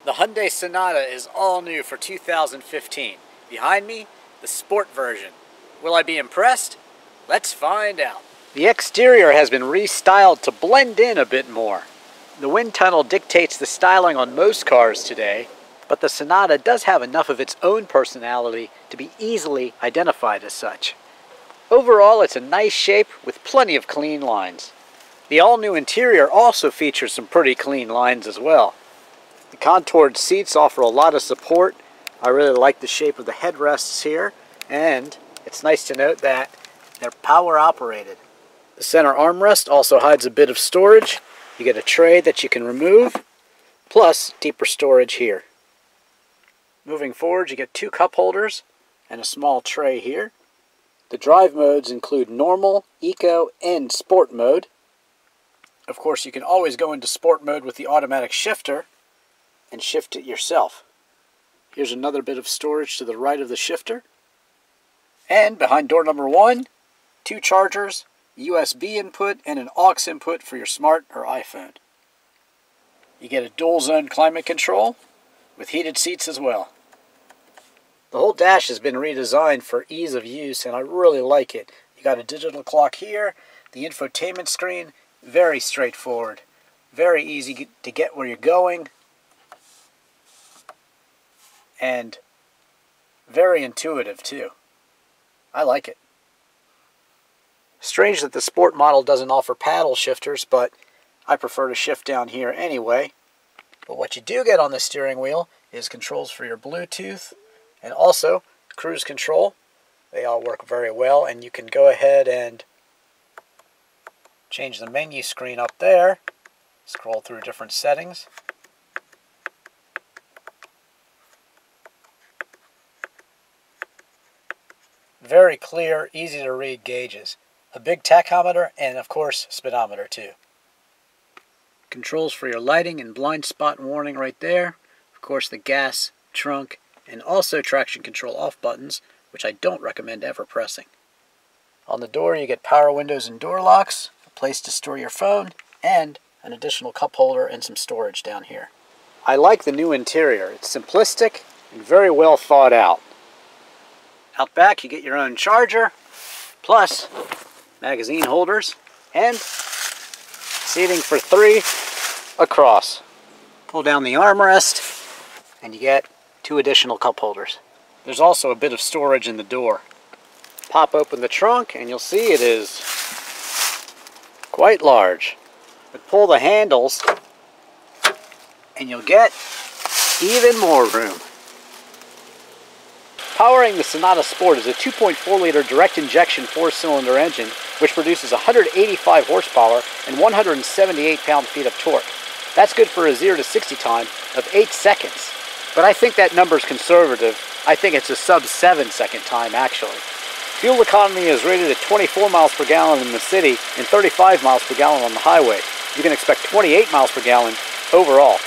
The Hyundai Sonata is all new for 2015. Behind me, the sport version. Will I be impressed? Let's find out. The exterior has been restyled to blend in a bit more. The wind tunnel dictates the styling on most cars today, but the Sonata does have enough of its own personality to be easily identified as such. Overall, it's a nice shape with plenty of clean lines. The all-new interior also features some pretty clean lines as well. The contoured seats offer a lot of support. I really like the shape of the headrests here, and it's nice to note that they're power operated. The center armrest also hides a bit of storage. You get a tray that you can remove, plus deeper storage here. Moving forward, you get 2 cup holders and a small tray here. The drive modes include normal, eco, and sport mode. Of course, you can always go into sport mode with the automatic shifter and shift it yourself. Here's another bit of storage to the right of the shifter. And behind door number 1, 2 chargers, USB input, and an aux input for your smart or iPhone. You get a dual zone climate control with heated seats as well. The whole dash has been redesigned for ease of use, and I really like it. You got a digital clock here, the infotainment screen, very straightforward, very easy to get where you're going, and very intuitive too. I like it. Strange that the sport model doesn't offer paddle shifters, but I prefer to shift down here anyway. But what you do get on the steering wheel is controls for your Bluetooth and also cruise control. They all work very well, and you can go ahead and change the menu screen up there. Scroll through different settings. Very clear, easy to read gauges. A big tachometer and of course speedometer too. Controls for your lighting and blind spot warning right there. Of course the gas, trunk, and also traction control off buttons, which I don't recommend ever pressing. On the door you get power windows and door locks, a place to store your phone, and an additional cup holder and some storage down here. I like the new interior. It's simplistic and very well thought out. Out back you get your own charger, plus magazine holders, and seating for 3 across. Pull down the armrest, and you get 2 additional cup holders. There's also a bit of storage in the door. Pop open the trunk, and you'll see it is quite large. But pull the handles, and you'll get even more room. Powering the Sonata Sport is a 2.4-liter direct-injection 4-cylinder engine, which produces 185 horsepower and 178 pound-feet of torque. That's good for a 0 to 60 time of 8 seconds. But I think that number is conservative. I think it's a sub-7 second time, actually. Fuel economy is rated at 24 miles per gallon in the city and 35 miles per gallon on the highway. You can expect 28 miles per gallon overall.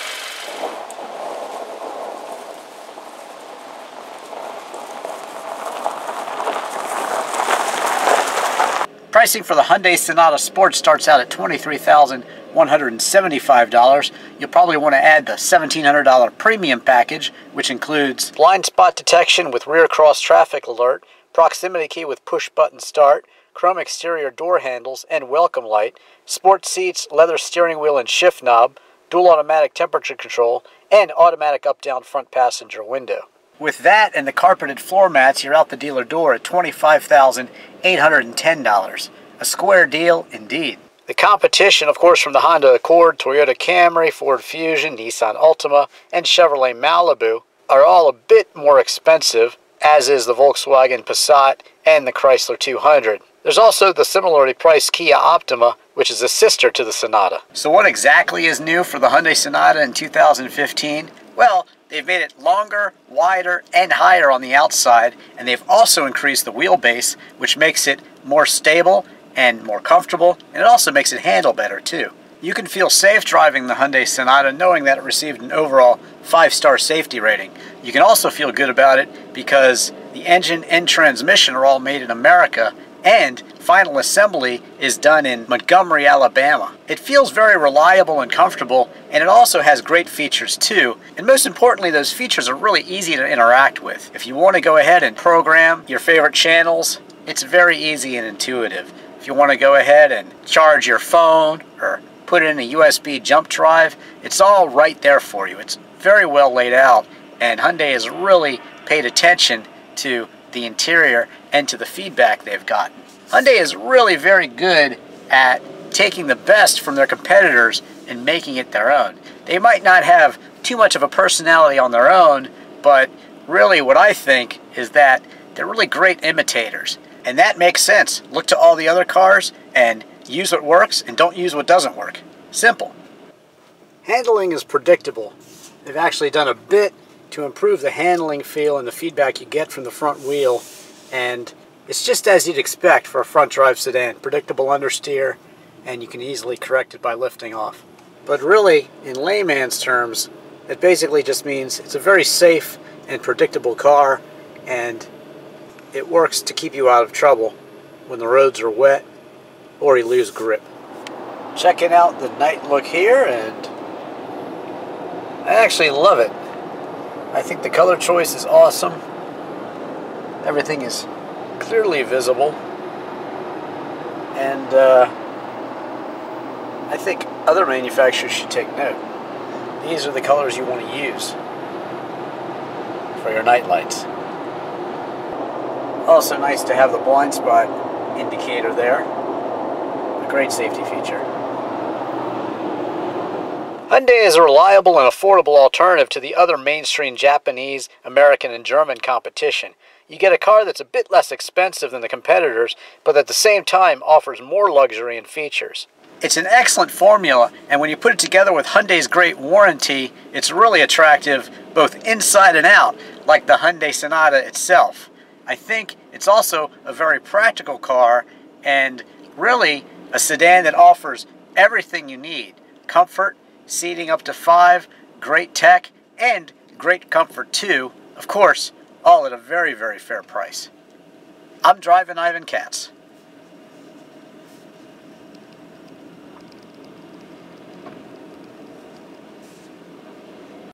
Pricing for the Hyundai Sonata Sport starts out at $23,175. You'll probably want to add the $1,700 premium package, which includes blind spot detection with rear cross traffic alert, proximity key with push button start, chrome exterior door handles and welcome light, sport seats, leather steering wheel and shift knob, dual automatic temperature control, and automatic up-down front passenger window. With that and the carpeted floor mats, you're out the dealer door at $25,810. A square deal indeed. The competition, of course, from the Honda Accord, Toyota Camry, Ford Fusion, Nissan Altima, and Chevrolet Malibu are all a bit more expensive, as is the Volkswagen Passat and the Chrysler 200. There's also the similarly priced Kia Optima, which is a sister to the Sonata. So what exactly is new for the Hyundai Sonata in 2015? Well, they've made it longer, wider, and higher on the outside, and they've also increased the wheelbase, which makes it more stable and more comfortable, and it also makes it handle better too. You can feel safe driving the Hyundai Sonata knowing that it received an overall 5-star safety rating. You can also feel good about it because the engine and transmission are all made in America, and final assembly is done in Montgomery, Alabama. It feels very reliable and comfortable, and it also has great features too. And most importantly, those features are really easy to interact with. If you want to go ahead and program your favorite channels, it's very easy and intuitive. If you want to go ahead and charge your phone or put it in a USB jump drive, it's all right there for you. It's very well laid out, and Hyundai has really paid attention to the interior and to the feedback they've gotten. Hyundai is really very good at taking the best from their competitors and making it their own. They might not have too much of a personality on their own, but really what I think is that they're really great imitators. And that makes sense. Look to all the other cars and use what works and don't use what doesn't work. Simple. Handling is predictable. They've actually done a bit to improve the handling feel and the feedback you get from the front wheel, and it's just as you'd expect for a front drive sedan. Predictable understeer, and you can easily correct it by lifting off. But really, in layman's terms, it basically just means it's a very safe and predictable car, and it works to keep you out of trouble when the roads are wet or you lose grip. Checking out the night look here, and I actually love it. I think the color choice is awesome. Everything is clearly visible. And I think other manufacturers should take note. These are the colors you want to use for your night lights. Also nice to have the blind spot indicator there. A great safety feature. Hyundai is a reliable and affordable alternative to the other mainstream Japanese, American, and German competition. You get a car that's a bit less expensive than the competitors, but at the same time offers more luxury and features. It's an excellent formula, and when you put it together with Hyundai's great warranty, it's really attractive both inside and out, like the Hyundai Sonata itself. I think it's also a very practical car, and really a sedan that offers everything you need. Comfort, seating up to 5, great tech, and great comfort too. Of course, all at a very, very fair price. I'm Drivin' Ivan Katz.